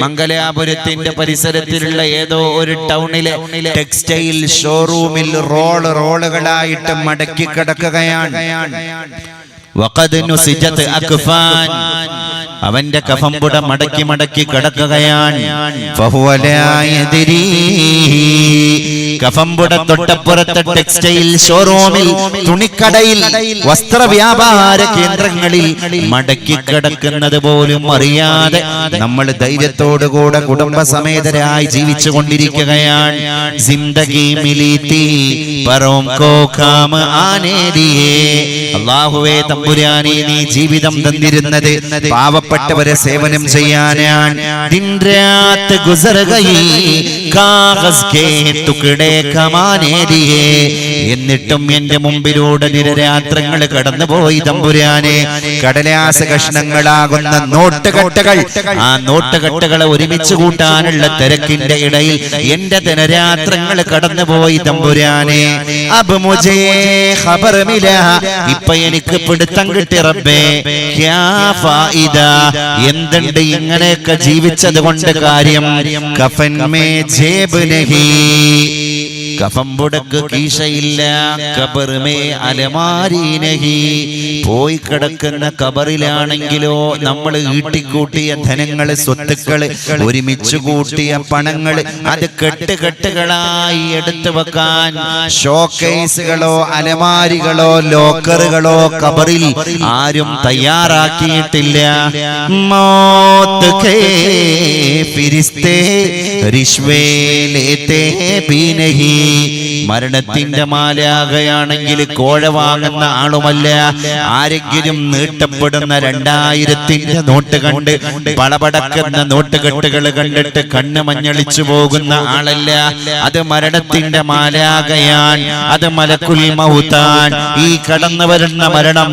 മംഗലാപുരത്തിന്റെ പരിസരത്തിലുള്ള ഏതോ ഒരു ടൗണിലെ ടെക്സ്റ്റൈൽ ഷോറൂമിൽ റോളുകളായിട്ട് മടക്കി കിടക്കുകയാണ്. അവന്റെ കഫംപുട മടക്കി കിടക്കുകയാണ്. കഫംപുട തൊട്ടപ്പുറത്തെ ടെക്സ്റ്റൈൽ ഷോറൂമിൽ, തുണിക്കടയിൽ, വസ്ത്രവ്യാപാര കേന്ദ്രങ്ങളിൽ മടക്കി കിടക്കുന്നത് പോലും അറിയാതെ നമ്മൾ ധൈര്യത്തോടുകൂടെ കുടുംബസമേതരായി ജീവിച്ചു കൊണ്ടിരിക്കുകയാണ്. ജിന്ദഗി മിലി തീ പരോം കോ കാം ആനേ ദിയേ. അല്ലാഹുവേ തമ്പുരാനേ, നീ ജീവിതം തന്നിരുന്നത് പാവപ്പെട്ടവരെ സേവനം ചെയ്യാനാണ്. ദിൻ രാത് ഗുസർ ഗയി കാഗസ് കേ തുക്ടേ കമാനേ ദിയേ. എന്നിട്ടും എന്റെ മുമ്പിലൂടെ നിരരാത്രങ്ങൾ കടന്നുപോയി തമ്പുരാനെ. കടലാസ കഷ്ണങ്ങളാകുന്ന നോട്ടുകെട്ടുകൾ, ആ നോട്ടുകെട്ടുകളെ ഒരുമിച്ച് കൂട്ടാനുള്ള തിരക്കിന്റെ ഇടയിൽ എന്റെ ദിനരാത്രങ്ങൾ കടന്നുപോയി തമ്പുരാനെ. അബ് മുജേ ഖബർ മിലാ, ഇപ്പൊ എനിക്ക് പിടുത്തം കിട്ടി റബ്ബേ. ക്യാ ഫായിദ, എന്തുണ്ട് ഇങ്ങനെയൊക്കെ ജീവിച്ചത് കൊണ്ട് കാര്യം? കഫൻ മേ ജേബ് നഹി, കഫംപുടക്ക് കീശയില്ല. ഖബർ മേ അലമാരി നഹി, പോയി കിടക്കുന്ന ഖബറിലാണെങ്കിലോ നമ്മൾ ഈട്ടിക്കൂട്ടിയ ധനങ്ങള്, സ്വത്തുക്കള്, ഒരുമിച്ച് കൂട്ടിയ പണങ്ങള്, അത് കെട്ടുകളായി എടുത്തു വെക്കാൻ ഷോക്കേസുകളോ അലമാരികളോ ലോക്കറുകളോ ഖബറിൽ ആരും തയ്യാറാക്കിയിട്ടില്ല. മൗത്ത് കേ ഫിരിസ്തേ റിശ്വേ ലേതേ ഭീ നഹി, മരണത്തിന്റെ മാലാഖയാണെങ്കിൽ കോഴ വാങ്ങുന്ന ആളുമല്ല. ആരെങ്കിലും നീട്ടപ്പെടുന്ന 2000-ന്റെ നോട്ട് കണ്ട്, പളപടക്കുന്ന നോട്ടുകെട്ടുകൾ കണ്ടിട്ട് കണ്ണ് മഞ്ഞളിച്ചു പോകുന്ന ആളല്ല. അത് മരണത്തിന്റെ മാലാഖയാണ്, അത് മലക്കുൽ മൗത്താൻ. ഈ കടന്നു വരുന്ന മരണം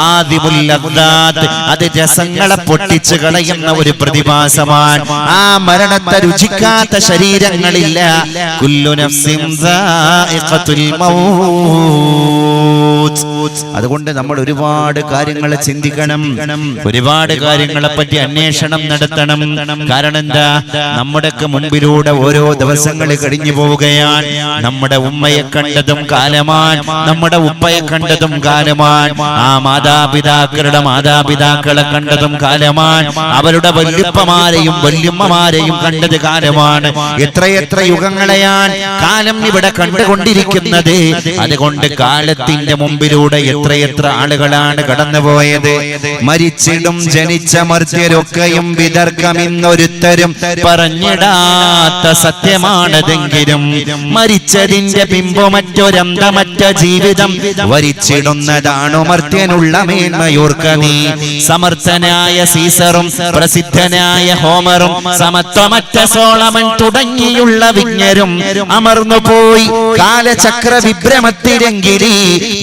ആദിമുൽ ലദ്ദാത്ത്, അത് രസങ്ങളെ പൊട്ടിച്ചു കളയുന്ന ഒരു പ്രതിഭാസമാണ്. ആ മരണത്തെ രുചിക്കാത്ത ശരീരങ്ങളില്ല. കുല്ലു നഫ്സിൻ ദാഇഖത്തുൽ മൗത്ത്. അതുകൊണ്ട് നമ്മൾ ഒരുപാട് കാര്യങ്ങൾ ചിന്തിക്കണം, ഒരുപാട് കാര്യങ്ങളെ പറ്റി അന്വേഷണം നടത്തണം. കാരണം എന്താ? നമ്മുടെയൊക്കെ മുൻപിലൂടെ ഓരോ ദിവസങ്ങൾ കഴിഞ്ഞു പോവുകയാണ്. നമ്മുടെ ഉമ്മയെ കണ്ടതും കാലമാണ്, നമ്മുടെ ഉപ്പയെ കണ്ടതും കാലമാണ്, ആ മാതാപിതാക്കളുടെ മാതാപിതാക്കളെ കണ്ടതും കാലമാണ്, അവരുടെ വല്യപ്പമാരെയും വല്യമ്മമാരെയും കണ്ടത് കാലമാണ്. എത്രയെത്ര യുഗങ്ങളെയാണ് കാലം ഇവിടെ കണ്ടുകൊണ്ടിരിക്കുന്നത്. അതുകൊണ്ട് കാലത്തിന്റെ മുമ്പിലൂടെ എത്രയെത്ര ആളുകളാണ് കടന്നുപോയത്. മരിച്ചിടും ജനിച്ച മർത്യരൊക്കെയും വിതർക്കമിന്നൊരുത്തരും പറഞ്ഞിടാത്ത സത്യമാണതെങ്കിലും, മരിച്ചതിന്റെ ബിംബമറ്റൊരന്തമറ്റ ജീവിതം വരിച്ചിടുന്നതാണു മർത്യനുള്ള മേന്മയോർക്ക നീ. സമർത്ഥനായ സീസറും പ്രസിദ്ധനായ ഹോമറും സമത്വമറ്റ സോളമൻ തുടങ്ങിയുള്ള വിജ്ഞരും അമർന്നുപോയി കാലചക്ര വിഭ്രമത്തിലെങ്കിലേ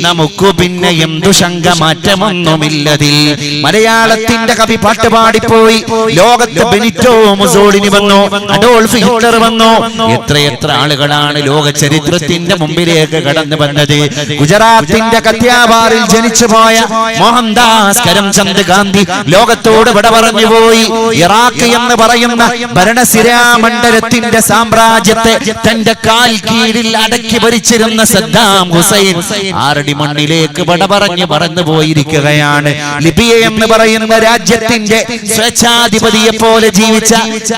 നമുക്ക് പിന്നെ എന്തു ശങ്ക മാറ്റമൊന്നുമില്ലതിൽ. മലയാളത്തിന്റെ കവി പാട്ട് പാടിപ്പോയി. ലോകത്ത് ബെനിറ്റോ മുസോളിനി വന്നു, അഡോൾഫ് ഹിറ്റ്ലർ വന്നു. എത്രയെത്ര ആളുകളാണ് ലോക ചരിത്രത്തിന്റെ മുമ്പിലേക്ക് കടന്നു വന്നത്. ഗുജറാത്തിന്റെ കത്തിയാവാറിൽ ജനിച്ചുപോയ മോഹൻദാസ് കരംചന്ദ് ഗാന്ധി ലോകത്തോട് വിട പറഞ്ഞു പോയി. ഇറാഖ് എന്ന് പറയുന്ന ഭരണസിരാമണ്ഡലത്തിന്റെ സാമ്രാജ്യത്തെ തന്റെ കാൽ കീഴിൽ അടക്കി ഭരിച്ചിരുന്ന സദ്ദാം ഹുസൈൻ ആറടി മണ്ണിലേക്ക് വിട പറഞ്ഞു പറന്നു പോയിരിക്കുകയാണ്. ലിബിയ എന്ന് പറയുന്ന രാജ്യത്തിന്റെ സ്വേച്ഛാധിപതിയെ പോലെ ജീവിച്ച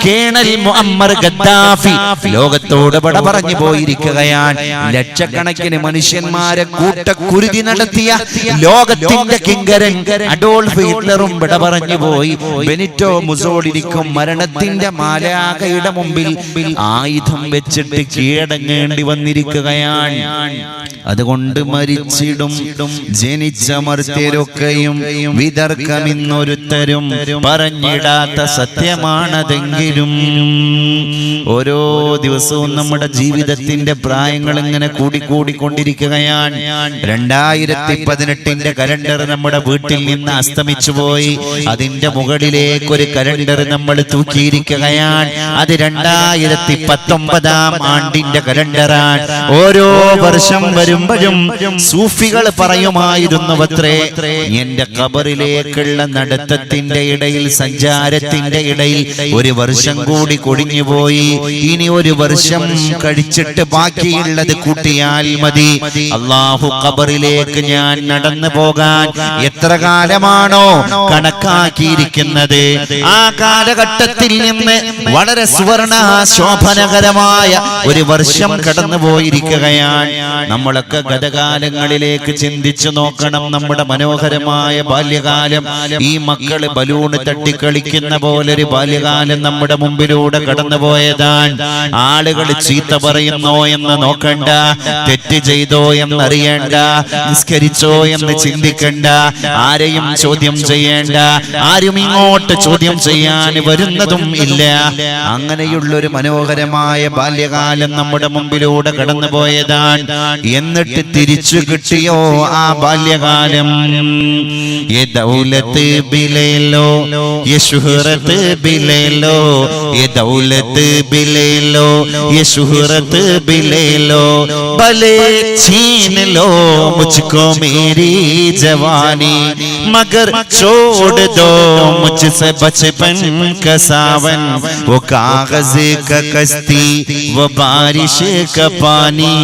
കേണൽ മുഅമ്മർ ഗദ്ദാഫി ലോകത്തോട് വിട പറഞ്ഞു പോയിരിക്കുകയാണ്. ലക്ഷക്കണക്കിന് മനുഷ്യന്മാരെ കൂട്ടക്കുരുതി നടത്തിയ ലോകത്തിന്റെ കിങ്കരൻ അഡോൾഫ് ഹിറ്റ്ലറും വിട പറഞ്ഞു പോയി. ബെനിറ്റോ മുസോളിനിക്കും മരണത്തിന്റെ മാലാഖയുടെ മുമ്പിൽ ആയുധം വെച്ചിട്ട് കീഴടങ്ങേണ്ടി വന്നിരിക്കുകയാണ്. അതുകൊണ്ട് മരിച്ചിടും ജനിച്ച മർത്യരൊക്കെയും വിതർക്കമിന്നൊരുത്തരും പറഞ്ഞിടാത്ത സത്യമാണതെങ്കിലും. ഓരോ ദിവസവും നമ്മുടെ ജീവിതത്തിന്റെ പ്രായങ്ങൾ ഇങ്ങനെ കൂടിക്കൊണ്ടിരിക്കുകയാണ്. 2018-ന്റെ കലണ്ടർ നമ്മുടെ വീട്ടിൽ നിന്ന് അസ്തമിച്ചു പോയി. അതിന്റെ മുകളിലേക്ക് ഒരു കലണ്ടർ നമ്മൾ തൂക്കിയിരിക്കുകയാണ്. അത് 2019 ആണ്ടിന്റെ കലണ്ടറാണ്. ഓരോ വർഷം വരുമ്പോഴും സൂഫികൾ പറയുമായിരുന്നുവത്രേ, എന്റെ ഖബറിലേക്കുള്ള നടത്തത്തിന്റെ ഇടയിൽ, സഞ്ചാരത്തിന്റെ ഇടയിൽ ഒരു വർഷം കൂടി കൊടിഞ്ഞുപോയി, ഇനി ഒരു വർഷം കഴിച്ചിട്ട് ബാക്കിയുള്ളത് കൂട്ടിയാൽ മതി. അല്ലാഹു ഖബറിലേക്ക് ഞാൻ നടന്നു പോകാൻ എത്ര കാലമാണോ കണക്കാക്കിയിരിക്കുന്നത്, ആ കാലഘട്ടത്തിൽ നിന്ന് വളരെ സുവർണ ശോഭനകരമായ ഒരു വർഷം കടന്നു പോയിരിക്കുകയാണ്. നമ്മളൊക്കെ ഗതകാലങ്ങളിലേക്ക് ചിന്തിച്ചു നോക്കണം. നമ്മുടെ മനോഹരമായ ബാല്യകാലം, ഈ മക്കള് ബലൂണ് തട്ടിക്കളിക്കുന്ന പോലൊരു ബാല്യകാലം നമ്മുടെ മുമ്പിലൂടെ കടന്നുപോയതാണ്. ആളുകൾ ചീത്ത പറയുന്നോ എന്ന് നോക്കണ്ട, തെറ്റ് ചെയ്തോ എന്നറിയണ്ട, നിസ്കരിച്ചോ എന്ന് ചിന്തിക്കണ്ട, ആരെയും ചോദ്യം ചെയ്യേണ്ട, ആരും ഇങ്ങോട്ട് ചോദ്യം ചെയ്യാൻ വരുന്നതും ഇല്ല. അങ്ങനെയുള്ളൊരു മനോഹരമായ ബാല്യകാലം നമ്മുടെ മുമ്പിലൂടെ കടന്നുപോയതാണ്. എന്നിട്ട് തിരിച്ചു കിട്ടിയോ ആ ബാല്യകാലം? യെ ദൗലത്ത് ബിലേലോ, യെ ശുഹ്റത്ത് ബിലേലോ, യെ ദൗലത്ത് ബിലേലോ, യെ ശുഹ്റത്ത് ബിലേലോ, ഭले छीन लो मुझको मेरी जवानी, मगर छोड़ दो मुझसे बचपन का सावन, वो कागज का कश्ती वो बारिश का पानी,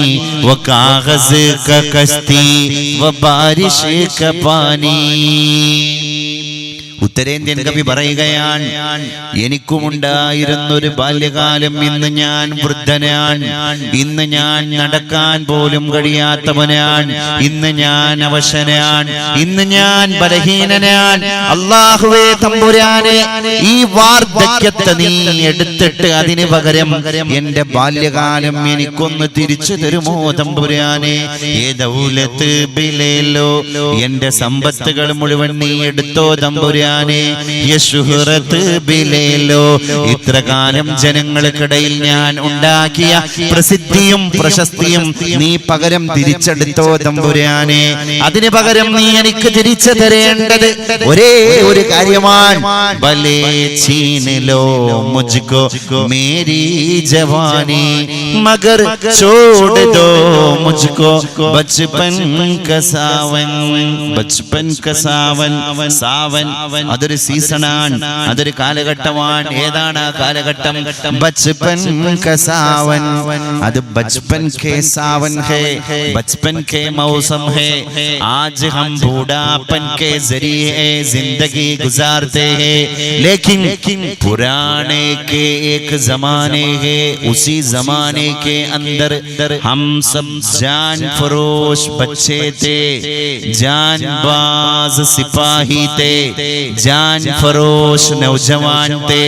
वो कागज का कश्ती वो बारिश का पानी. ഉത്തരേന്ത്യൻ കവി പറയുകയാണ്, എനിക്കുമുണ്ടായിരുന്നൊരു ബാല്യകാലം, ഇന്ന് ഞാൻ വൃദ്ധനാണ്, ഇന്ന് ഞാൻ നടക്കാൻ പോലും കഴിയാത്തവനാണ്, ഇന്ന് ഞാൻ അവശനാണ്, ഇന്ന് ഞാൻ ബലഹീനനാണ്. അല്ലാഹുവേ തമ്പുരാനെ, ഈ വാർദ്ധക്യത്തെ നീ എടുത്തിട്ട് അതിന് പകരം എന്റെ ബാല്യകാലം എനിക്കൊന്ന് തിരിച്ചു തരുമോ തമ്പുരാനെ? ഏ ദൗലത്ത് ബിലേലോ, എന്റെ സമ്പത്തുകൾ മുഴുവൻ നീ എടുത്തോ തമ്പുരാനെ. ഇത്ര കാലം ജനങ്ങൾക്കിടയിൽ ഞാൻ ഉണ്ടാക്കിയ പ്രസിദ്ധിയും പ്രശസ്തിയും നീ പകരം തിരിച്ചെടുത്തോ തമ്പുരാനെ. അതിന് പകരം നീ എനിക്ക് തിരിച്ചു തരേണ്ടത് ഒരേ ഒരു കാര്യമാണ്. ഭലേ ഛീൻ ലോ മുജ്കോ മേരി ജവാനി, മഗർ ചോട് ദോ മുജ്കോ ബച്പൻ കാ സാവൻ. ബച്പൻ കാ സാവൻ, സാവൻ അതൊരു സീസണാണ്, അതൊരു കാലഘട്ടമാണ്. ഏതാണ് ആ കാലഘട്ടം? ബച്പൻ കാ സാവൻ. അത് ബച്പൻ കെ സാവൻ ഹേ, ബച്പൻ കെ മൗസം ഹേ. आज हम बूढ़ापन के जरिए जिंदगी गुजारते हैं, लेकिन पुराने के एक जमाने है, उसी जमाने के अंदर हम सब जान फरोश बच्चे थे, जानबाज सिपाही थे, ജാൻ ഫറോഷ് നൗജവാൻ തേ.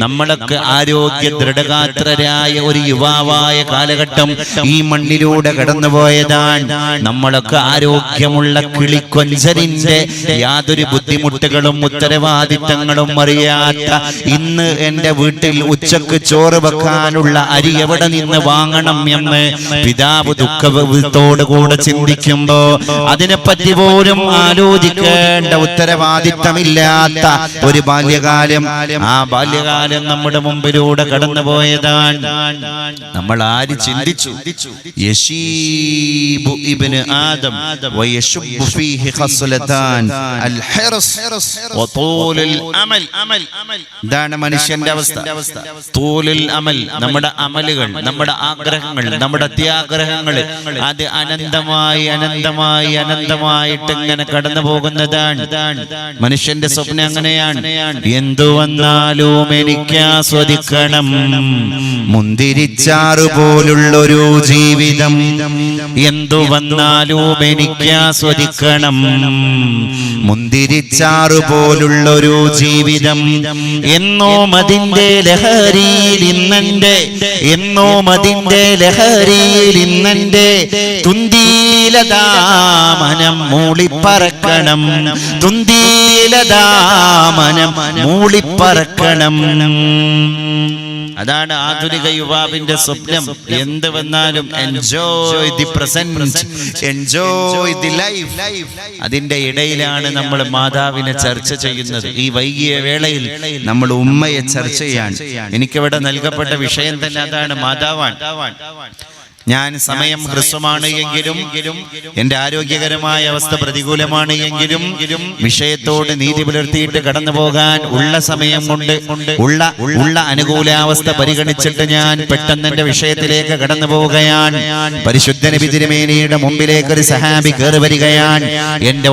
നമ്മളൊക്കെ ആരോഗ്യ ദൃഢഗാത്രരായ ഒരു യുവാവായ കാലഘട്ടം ഈ മണ്ണിലൂടെ കടന്നുപോയതാണ്. നമ്മളൊക്കെ ആരോഗ്യമുള്ള കിളിക്കൊഞ്ചലിന്റെ യാതൊരു ബുദ്ധിമുട്ടുകളും ഉത്തരവാദിത്തങ്ങളും അറിയാത്ത, ഇന്ന് എന്റെ വീട്ടിൽ ഉച്ചക്ക് ചോറ് വെക്കാനുള്ള അരി എവിടെ നിന്ന് വാങ്ങണം എന്ന് പിതാവ് ദുഃഖത്തോടുകൂടെ ചിന്തിക്കുമ്പോ അതിനെപ്പറ്റി പോലും ആലോചിക്കേണ്ട ഉത്തരവാദിത്തമില്ലാത്ത ഒരു ബാല്യകാലം, ആ ബാല്യകാലം നമ്മുടെ മുമ്പിലൂടെ കടന്നുപോയതാണ്. നമ്മൾ ആര് ചിന്തിച്ചു? യശീബു ഇബ്നു ആദം വയശുബ്ബു ഫീഹി ഖസ്ലതാൻ അൽ ഹിർസ് വതൂലുൽ അമൽ. ഇതാണ് മനുഷ്യന്റെ അവസ്ഥ. തൂലുൽ അമൽ, നമ്മുടെ അമലുകൾ, നമ്മുടെ ആഗ്രഹങ്ങൾ, നമ്മുടെ അത്യാഗ്രഹങ്ങൾ, അത് അനന്തമായി അനന്തമായി അനന്തമായിട്ട് ഇങ്ങനെ കടന്നു പോകുന്നതാണ്. മനുഷ്യന്റെ സ്വപ്നം അങ്ങനെയാണ്. എന്തു വന്നാലും എനിക്ക് ആസ്വദിക്കണം, മുന്തിരിച്ചാറ് പോലുള്ളൊരു ജീവിതം. എന്തു വന്നാലും എനിക്ക് ആസ്വദിക്കണം, മുന്തിരിച്ചാറ് പോലുള്ളൊരു ജീവിതം. എന്നോ മതിന്റെ ലഹരിയിൽ ഇന്നെന്റെ, എന്നോ മതിന്റെ ലഹരിയിൽ ഇന്നെന്റെ തുന്തീലതാ മനം മൂളിപ്പറക്കണം, തുന്തീലതാ മനം മൂളിപ്പറക്കണം. അതാണ് ആധുനിക യുവാവിന്റെ സ്വപ്നം. എന്ത് വന്നാലും enjoy the present, enjoy the life. അതിന്റെ ഇടയിലാണ് നമ്മൾ മാതാവിനെ ചർച്ച ചെയ്യുന്നത്. ഈ വൈകിയ വേളയിൽ നമ്മൾ ഉമ്മയെ ചർച്ച ചെയ്യാൻ എനിക്കിവിടെ നൽകപ്പെട്ട വിഷയം തന്നെ അതാണ്, മാതാവാണ്. ഞാൻ സമയം ഹ്രസ്വമാണ് എങ്കിലും എന്റെ ആരോഗ്യകരമായ അവസ്ഥ പ്രതികൂലമാണ് എങ്കിലും വിഷയത്തോട് നീതി പുലർത്തിയിട്ട് കടന്നു പോകാൻ ഉള്ള സമയം കൊണ്ട് ഉള്ള അനുകൂലാവസ്ഥ പരിഗണിച്ചിട്ട് ഞാൻ പെട്ടെന്ന് എന്റെ വിഷയത്തിലേക്ക് കടന്നു പോവുകയാണ്. പരിശുദ്ധ നബി തിരുമേനിയുടെ മുമ്പിലേക്ക് ഒരു സഹാബി കയറി വരികയാണ്. എന്റെ